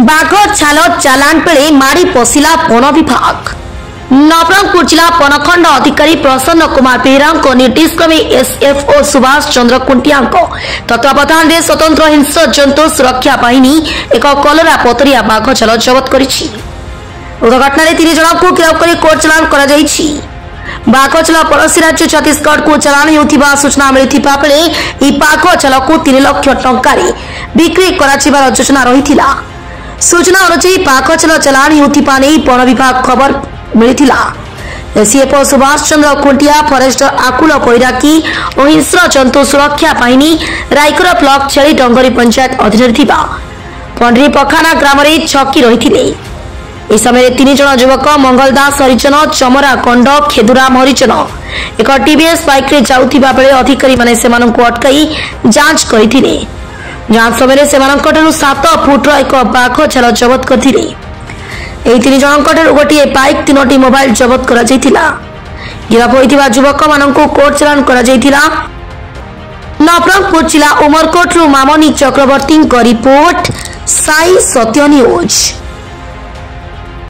बाघ छाल चालान बेले माड़ी पशिला वन विभाग। नवरंगपुर जिला वनखंड अधिकारी प्रसन्न कुमार बेहेरा निर्देश क्रमे एसएफओ सुभाष चंद्र कुंटिया तत्वावधान में स्वतंत्र हिंस्र जंतु सुरक्षा बाहिनी एक कलरा पतरिया बाघ छाल जबत कर घटना 3 जन को गिरफ्त कर कोर्ट चलाण कर बाघ छाल पड़ोशी राज्य छत्तीसगढ़ को चलाण होता सूचना मिलता बेले बाघ छाल को 3 लाख टंका बिक्री कर योजना रही। सूचना अनुसार बाघ छाल चलाण होता वन विभाग खबर मिलता। एसएफओ सुभाष चंद्र खुंटिया फरेस्टर आकुल पैराकी और हिंस्र जंतु सुरक्षा बाहिनी रायकर ब्लॉक छेली डंगरी पंचायत अधीन पंडरी पखाना ग्राम में छकी रही। इस समय 3 जन युवक मंगल दास हरिजन चमरा कंड खेदुराम हरिजन एक टीवीएस बाइक रे जाउथिबा बेले अधिकारी माने सेमानंकु अटकाई जांच करथिले। जांच समय से 7 फुट एक बाघ छाल जबत करथिले। 3 जन गोटे बाइक 3टी मोबाइल जबत करा जायतिला। गिरफ होइतिबा युवक मानंकु कोर्ट चलाण करा जायतिला। नवरंगपुर जिला उमरकोट मामनी चक्रवर्ती रिपोर्ट साई सत्य न्यूज।